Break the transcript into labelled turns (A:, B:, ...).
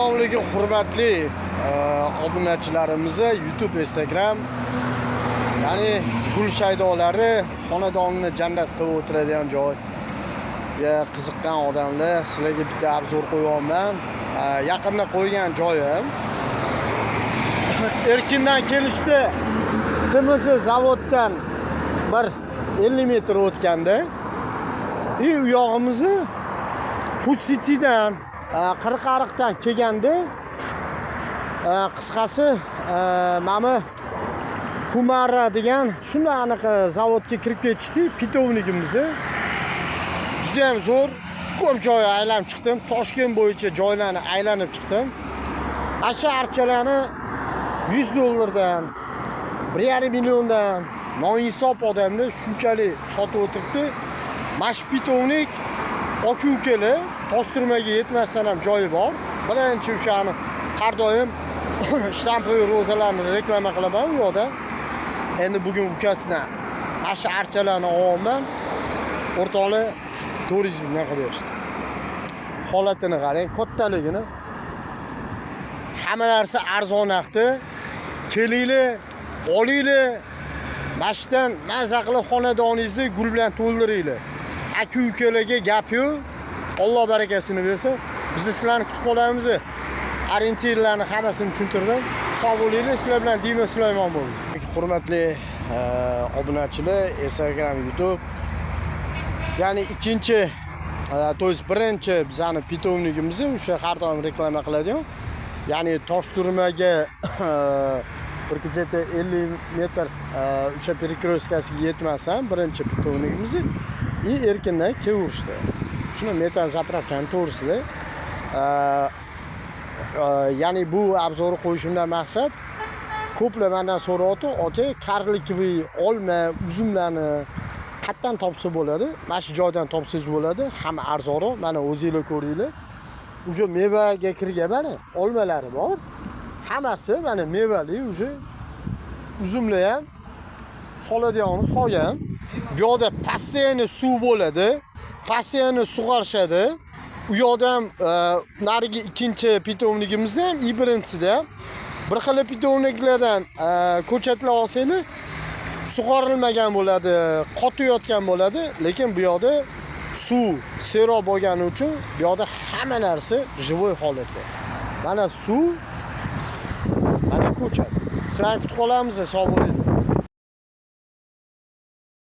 A: Assalomu hurmatli obunachilarimiz, YouTube, Instagram, ya'ni gul shaydolari xonadonni jannat qilib o'tiradigan joy. Qiziqqan odamlar, sizlarga bitta obzor qo'yayapman. Yaqinda qo'ygan joyim. Erkindan kelishdi. TMZ zavoddan bir 50 metr o'tganda, u yog'imizni Food City'dan Qirqariqdan kelganda, qisqasi mana Kumara degan shunday anaqa zavodga kirib ketishdi. Pitovnikimizni juda ham zo'r, ko'p joy aylanib chiqdim. Toshkent bo'yicha joylarni aylanib chiqdim. Asha archalarni $100 1,5 milliondan noinsof odamlar shunchalik sotib o'tiribdi. Mash pitovnik aka ukali Toshturmaga yetmasdan ham joyi bor. Birinchi o'shani har doim shtampoviy ro'zalarni reklama qilaman u yoqda. Endi bugun ukasidan asha archalarni olman. O'rtoqlar turizmdan qilib berishdi. Holatini qarang, kattaligini. Hamma narsa arzon haqda. Kelinglar, olinglar. Mashdan maza qilib xonadoningizni gul bilan to'ldiringlar. Aka ukalarga gap yo'q. Alloh barakasini bersin. Biz sizlarni kutib qolamiz. Orientirlarni hammasini tushuntirdim. Sog' bo'linglar. Sizlar bilan Dima Sulaymon bo'ldi. Hurmatli obunachilar, Instagram, YouTube. Ya'ni ikkinchi, to есть birinchi bizani pitovnikimizni o'sha har doim reklama qiladigan. Ya'ni Toshturmaga bir 50 metr o'sha перекресткasiga yetmasdan birinchi pitovnikimizni erkindan keverishdi. Shuni metan zapravkani to'g'risida. Ya'ni bu obzorni qo'yishimdan maqsad ko'plar mendan so'rayapti, "Aka, karlikvi olma, uzumlarni qayerdan topsa bo'ladi? Mana shu joydan topsangiz bo'ladi. Hamma arzonroq. Mana o'zingizlar ko'ringlar. Uje mevaga kirgan mana olmalari bor. Hammasi mana mevali, uje uzumlar ham soladiganini solgan. Bu yoqda postoyanno suv bo'ladi. Postoyanno sug'orishadi. U yoqda ham narigi ikkinchi pitovnikimizda ham birinchida bir xil pitovniklardan ko'chatlar olsanglar sug'orilmagan bo'ladi, qotayotgan bo'ladi, lekin bu yoqda suv serob bo'lgani uchun bu yoqda hamma narsa живой holatda. Mana suv, mana ko'chat. Sizlarni kutib qolamiz, sog' bo'ling.